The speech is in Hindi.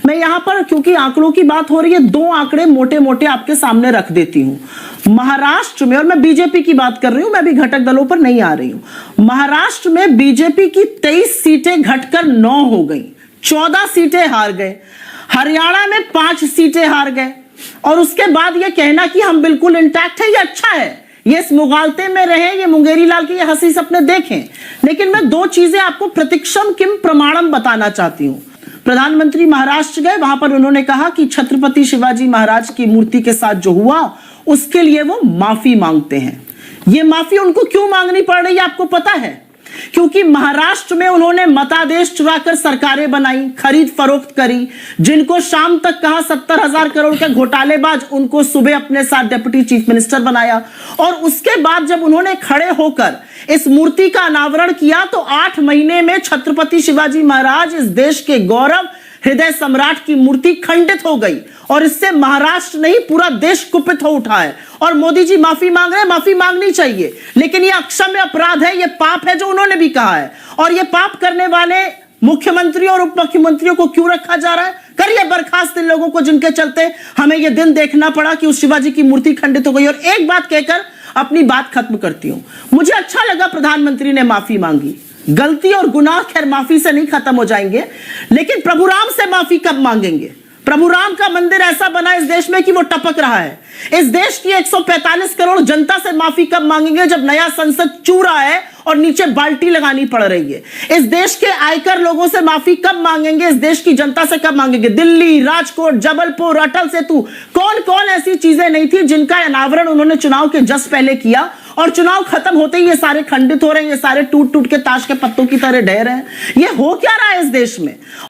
मैं यहां पर क्योंकि आंकड़ों की बात हो रही है, दो आंकड़े मोटे मोटे आपके सामने रख देती हूं। महाराष्ट्र में, और मैं बीजेपी की बात कर रही हूं, मैं भी घटक दलों पर नहीं आ रही हूं। महाराष्ट्र में बीजेपी की 23 सीटें घटकर 9 हो गई, 14 सीटें हार गए। हरियाणा में 5 सीटें हार गए, और उसके बाद यह कहना कि हम बिल्कुल इंटैक्ट है, ये अच्छा है, ये इस मुगालते में रहे, ये मुंगेरी लाल के ये हंसी सपने देखें। लेकिन मैं दो चीजें आपको प्रतीक्षम किम प्रमाणम बताना चाहती हूं। प्रधानमंत्री महाराष्ट्र गए, वहां पर उन्होंने कहा कि छत्रपति शिवाजी महाराज की मूर्ति के साथ जो हुआ उसके लिए वो माफी मांगते हैं। ये माफी उनको क्यों मांगनी पड़ रही है आपको पता है? क्योंकि महाराष्ट्र में उन्होंने मतादेश चुराकर सरकारें बनाई, खरीद फरोख्त करी। जिनको शाम तक कहा 70,000 करोड़ के घोटालेबाज, उनको सुबह अपने साथ डिप्टी चीफ मिनिस्टर बनाया। और उसके बाद जब उन्होंने खड़े होकर इस मूर्ति का अनावरण किया तो 8 महीने में छत्रपति शिवाजी महाराज, इस देश के गौरव, हृदय सम्राट की मूर्ति खंडित हो गई। और इससे महाराष्ट्र नहीं पूरा देश कुपित हो उठा है। और मोदी जी माफी मांग रहे हैं, माफी मांगनी चाहिए, लेकिन यह अक्षम्य अपराध है, यह पाप है, जो उन्होंने भी कहा है। और यह पाप करने वाले मुख्यमंत्री और उप मुख्यमंत्रियों को क्यों रखा जा रहा है? करिए बर्खास्त इन लोगों को जिनके चलते हमें यह दिन देखना पड़ा कि उस शिवाजी की मूर्ति खंडित हो गई। और एक बात कहकर अपनी बात खत्म करती हूं। मुझे अच्छा लगा प्रधानमंत्री ने माफी मांगी। गलती और गुनाह खैर माफी से नहीं खत्म हो जाएंगे, लेकिन प्रभु राम से माफी कब मांगेंगे? प्रभु राम का मंदिर ऐसा बना इस देश में कि वो टपक रहा है। इस देश की 145 करोड़ जनता से माफी कब मांगेंगे जब नया संसद चू रहा है और नीचे बाल्टी लगानी पड़ रही है? इस देश के आयकर लोगों से माफी कब मांगेंगे? इस देश की जनता से कब मांगेंगे? दिल्ली, राजकोट, जबलपुर, अटल सेतु, कौन कौन ऐसी चीजें नहीं थी जिनका अनावरण उन्होंने चुनाव के जस्ट पहले किया, और चुनाव खत्म होते ही ये सारे खंडित हो रहे हैं, ये सारे टूट टूट के ताश के पत्तों की तरह ढह रहे हैं। ये हो क्या रहा है इस देश में?